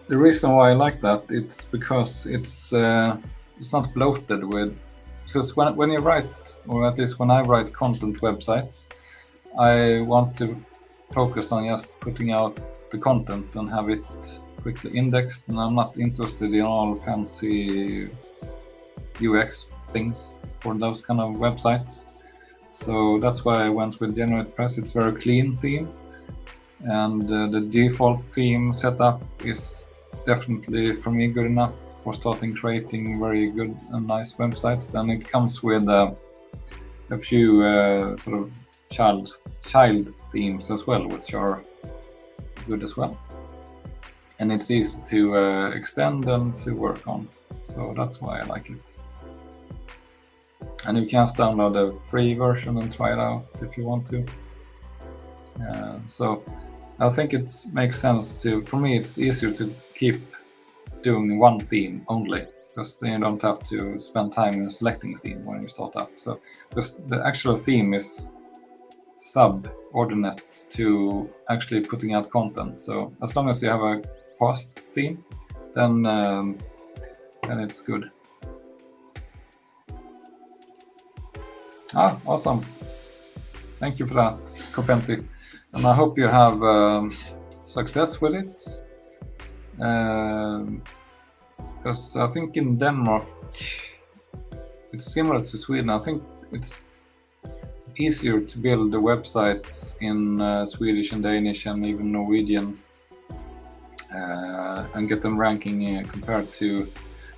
reason why I like that, it's because it's not bloated with. Because when you write, or at least when I write content websites, I want to focus on just putting out the content and have it quickly indexed, and I'm not interested in all fancy UX things for those kind of websites. So that's why I went with GeneratePress. It's very clean theme, and the default theme setup is definitely for me good enough for starting creating very good and nice websites. And it comes with a few sort of child themes as well, which are good as well. And it's easy to extend and to work on. So that's why I like it. And you can download a free version and try it out if you want to. So I think it makes sense to, for me, it's easier to keep doing one theme only, because then you don't have to spend time in selecting theme when you start up. So because the actual theme is subordinate to actually putting out content. So as long as you have a fast theme, then it's good. Awesome. Thank you for that, Copenti. And I hope you have success with it. Because I think in Denmark, it's similar to Sweden. I think it's easier to build the websites in Swedish and Danish and even Norwegian and get them ranking compared to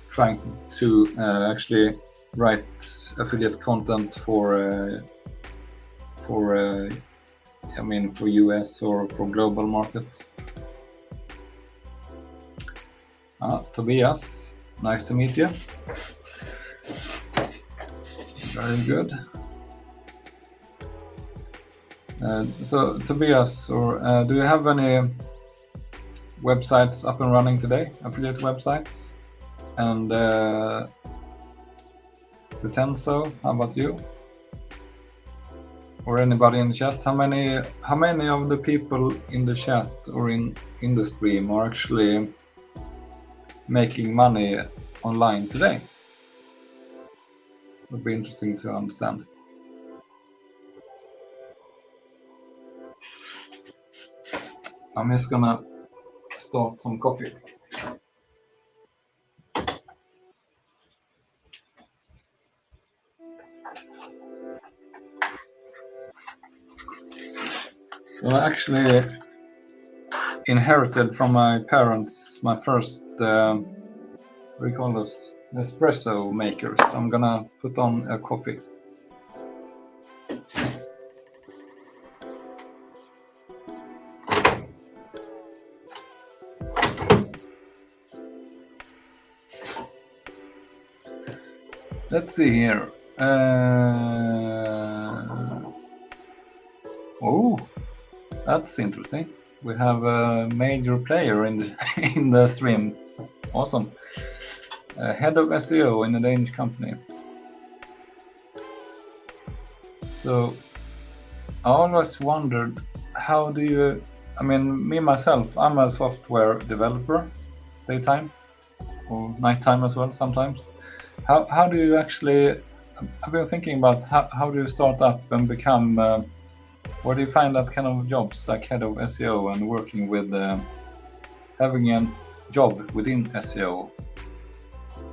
trying to actually write affiliate content for US or for global market. Tobias, nice to meet you. Very good. So Tobias, do you have any websites up and running today, affiliate websites? And pretend so. How about you? Or anybody in the chat? How many of the people in the chat or in the stream are actually making money online today? Would be interesting to understand. I'm just gonna start some coffee. So I actually inherited from my parents my first, what do you call those? Espresso makers. So I'm gonna put on a coffee. Let's see here. Oh, that's interesting. We have a major player in the in the stream. Awesome. Head of SEO in a Danish company. So I always wondered, how do you? I mean, me myself, I'm a software developer, daytime or nighttime as well sometimes. How do you actually? I've been thinking about how do you start up and become. Where do you find that kind of jobs, like head of SEO and working with having a job within SEO?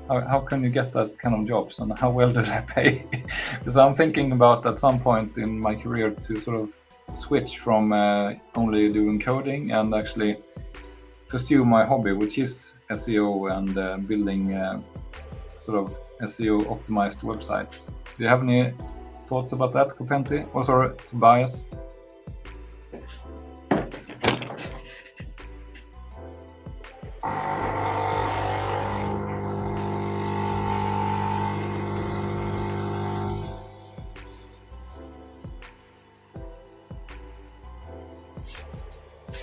How can you get that kind of jobs, and how well do they pay? Because I'm thinking about at some point in my career to sort of switch from only doing coding and actually pursue my hobby, which is SEO and building sort of SEO optimized websites. Do you have any thoughts about that, Copenti? Oh, sorry, Tobias.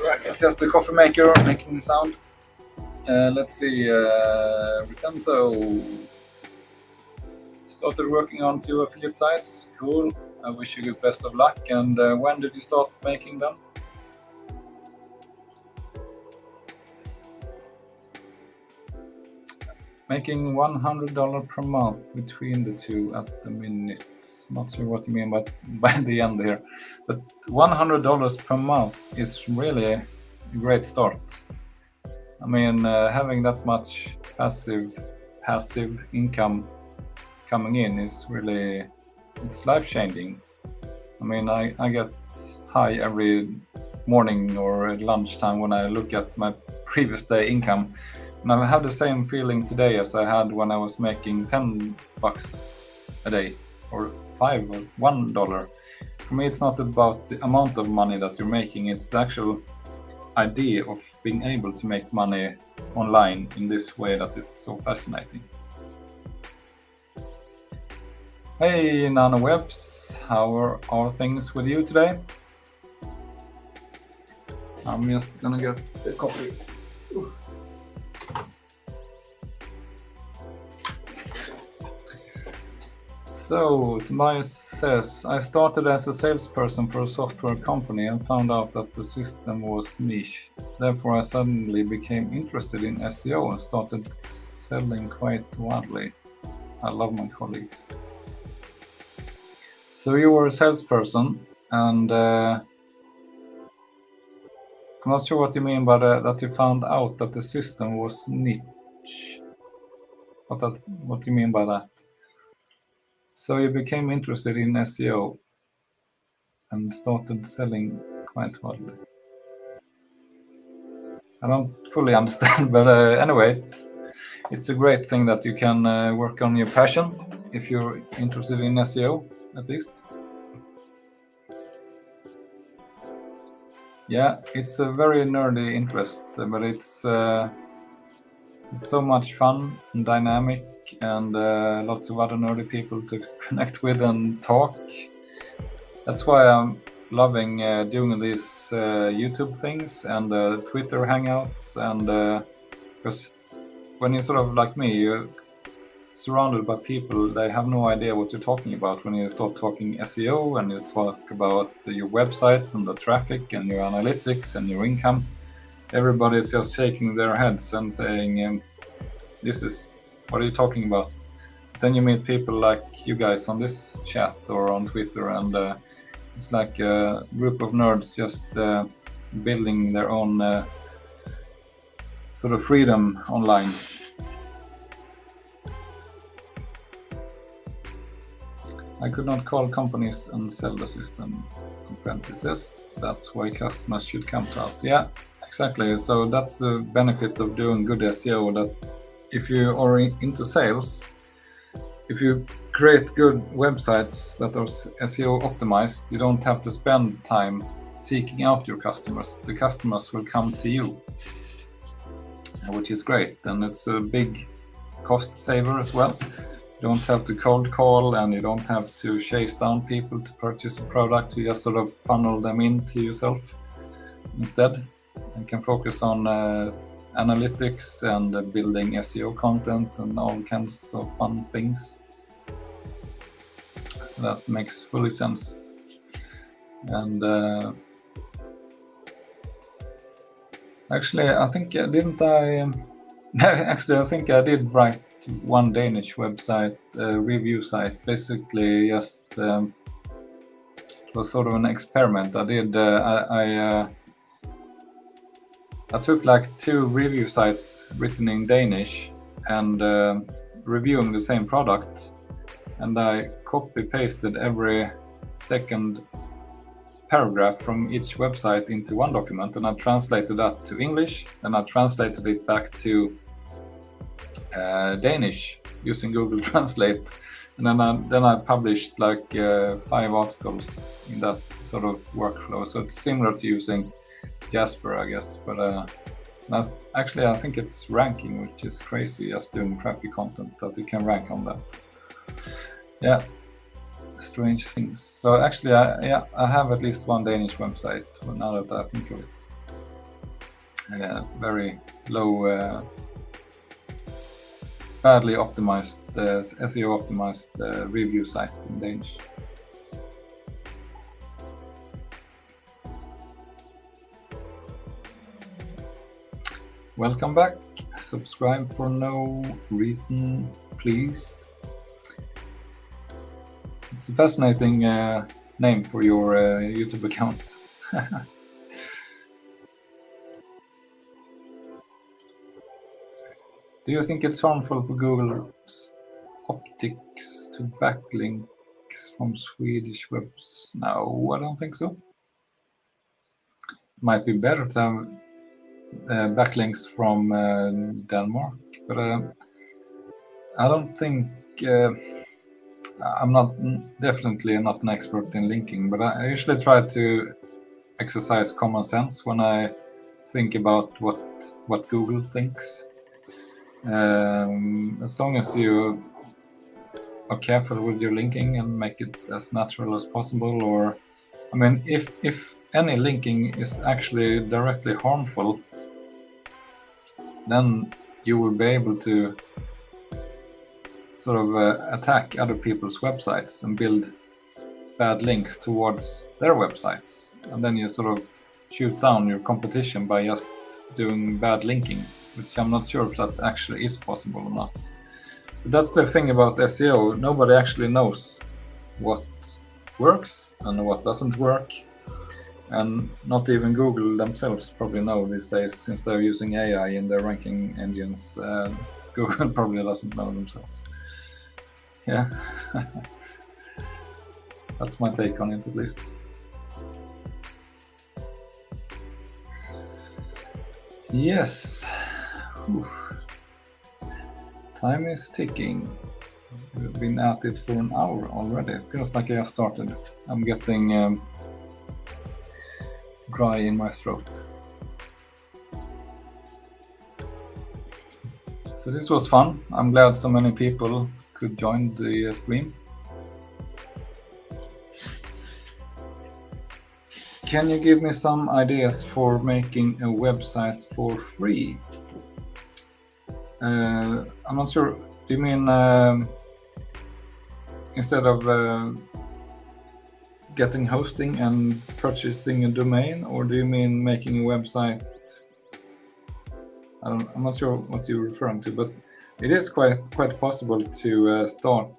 Right, it's just the coffee maker making sound. Let's see, Retenso started working on 2 affiliate sites. Cool. I wish you the best of luck. And when did you start making them? making $100 per month between the two at the minute. Not sure what you mean by the end here, but $100 per month is really a great start. I mean, having that much passive income coming in is really, it's life-changing. I mean, I get high every morning or at lunchtime when I look at my previous day income, and I have the same feeling today as I had when I was making $10 a day, or $5 or $1. For me, it's not about the amount of money that you're making, it's the actual idea of being able to make money online in this way that is so fascinating. Hey NanoWebs, how are things with you today? I'm just gonna get the coffee. So Tobias says, I started as a salesperson for a software company and found out that the system was niche. Therefore, I suddenly became interested in SEO and started selling quite widely. I love my colleagues. So you were a salesperson, and I'm not sure what you mean by that you found out that the system was niche. What do you mean by that? So you became interested in SEO and started selling quite widely. I don't fully understand, but anyway, it's a great thing that you can work on your passion if you're interested in SEO, at least. Yeah, it's a very nerdy interest, but it's so much fun and dynamic, and lots of other nerdy people to connect with and talk. That's why I'm loving doing these YouTube things and Twitter hangouts, and because when you're sort of like me, you're surrounded by people, they have no idea what you're talking about when you start talking SEO and you talk about your websites and the traffic and your analytics and your income. Everybody's just shaking their heads and saying, this is, what are you talking about? Then you meet people like you guys on this chat or on Twitter, and it's like a group of nerds just building their own sort of freedom online. I could not call companies and sell the system. Apprentices, that's why customers should come to us. Yeah, exactly. So that's the benefit of doing good SEO, that if you are into sales, if you create good websites that are SEO optimized, you don't have to spend time seeking out your customers. The customers will come to you, which is great. And it's a big cost saver as well. You don't have to cold call, and you don't have to chase down people to purchase a product. You just sort of funnel them into yourself instead, and can focus on analytics and building SEO content and all kinds of fun things. So that makes fully sense. And actually, I think I think I did write one Danish website, review site. Basically, just it was sort of an experiment. I did. I took like 2 review sites written in Danish and reviewing the same product, and I copy-pasted every second paragraph from each website into one document, and I translated that to English, and I translated it back to Danish using Google Translate, and then I published like 5 articles in that sort of workflow. So it's similar to using Jasper, I guess, but that's actually, I think it's ranking, which is crazy, just doing crappy content that you can rank on that. Yeah, strange things. So actually, I have at least one Danish website now that I think of it. Very low, badly optimized, SEO optimized review site in Danish. welcome back. Subscribe for no reason, please. It's a fascinating name for your YouTube account. Do you think it's harmful for Google's optics to backlinks from Swedish webs? No, I don't think so. It might be better to have backlinks from Denmark, but I don't think I'm definitely not an expert in linking, but I usually try to exercise common sense when I think about what Google thinks. As long as you are careful with your linking and make it as natural as possible, or I mean, if any linking is actually directly harmful, then you will be able to sort of attack other people's websites and build bad links towards their websites, and then you sort of shoot down your competition by just doing bad linking, which I'm not sure if that actually is possible or not. But that's the thing about SEO. Nobody actually knows what works and what doesn't work, and not even Google themselves probably know these days, since they're using AI in their ranking engines. Google probably doesn't know themselves. Yeah. That's my take on it, at least. Yes. Oof. Time is ticking. We've been at it for an hour already. It feels like I have started. I'm getting dry in my throat. So this was fun. I'm glad so many people could join the stream. Can you give me some ideas for making a website for free? I'm not sure. Do you mean instead of getting hosting and purchasing a domain, or do you mean making a website? I'm not sure what you're referring to, but it is quite possible to start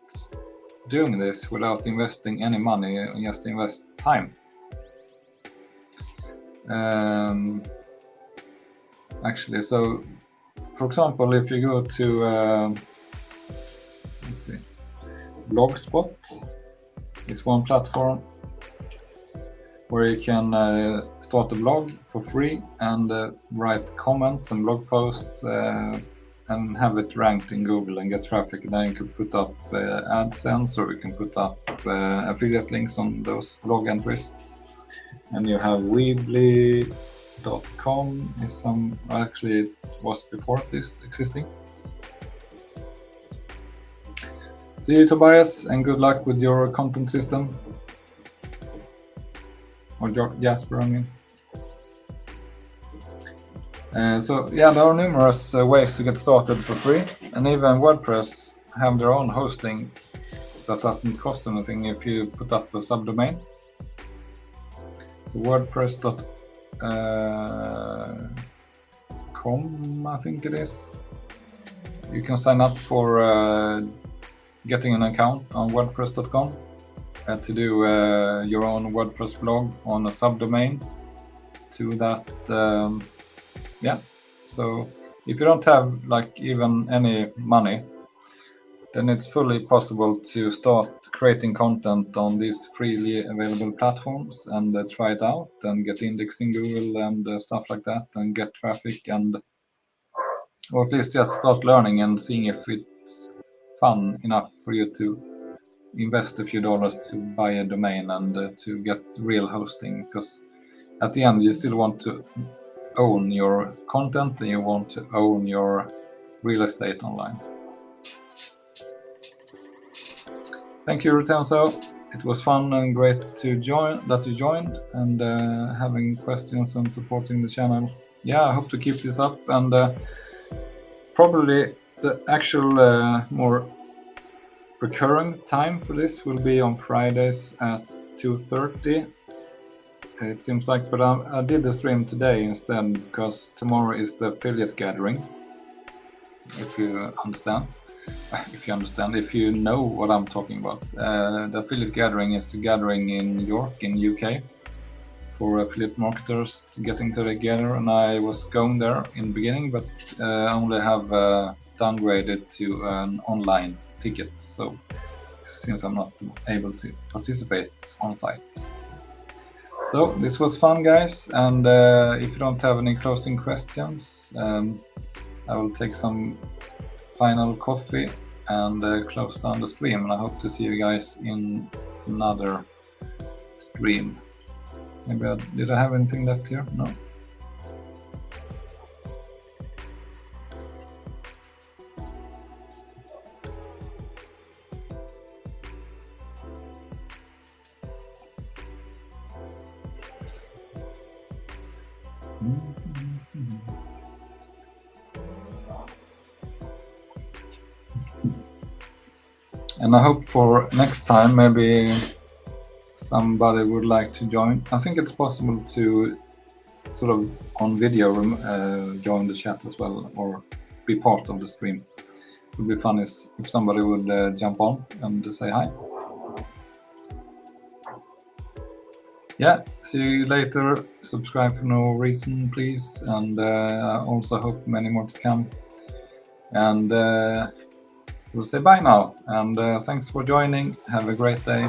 doing this without investing any money, just invest time. Actually, so for example, if you go to let's see, Blogspot is one platform where you can start a blog for free and write comments and blog posts and have it ranked in Google and get traffic. And then you can put up AdSense, or you can put up affiliate links on those blog entries. And you have Weebly.com is some, actually it was before this existing. See you, Tobias, and good luck with your content system. Or Jasper, I mean. So yeah, there are numerous ways to get started for free, and even WordPress have their own hosting that doesn't cost anything if you put up a subdomain. So WordPress.com, I think it is. You can sign up for getting an account on WordPress.com to do your own WordPress blog on a subdomain to that. Yeah, so if you don't have like even any money, then it's fully possible to start creating content on these freely available platforms and try it out and get indexed in Google and stuff like that, and get traffic, and or at least just start learning and seeing if it's fun enough for you to invest a few dollars to buy a domain and to get real hosting, because at the end you still want to own your content and you want to own your real estate online. Thank you, Rutenso. It was fun and great to that you joined and having questions and supporting the channel. Yeah, I hope to keep this up, and probably the actual more recurring time for this will be on Fridays at 2:30 it seems like, but I did the stream today instead because tomorrow is the affiliate gathering. If you understand, if you know what I'm talking about. The affiliate gathering is a gathering in New York, in UK, for affiliate marketers getting together, and I was going there in the beginning, but only have downgraded to an online ticket. So since I'm not able to participate on site. So this was fun, guys, and if you don't have any closing questions, I will take some final coffee and close down the stream, and I hope to see you guys in another stream. Maybe did I have anything left here? No. And I hope for next time, maybe somebody would like to join. I think it's possible to sort of on video join the chat as well, or be part of the stream. It would be fun if somebody would jump on and say hi. Yeah, see you later. Subscribe for no reason, please. And I also hope many more to come. And we'll say bye now. And thanks for joining. Have a great day.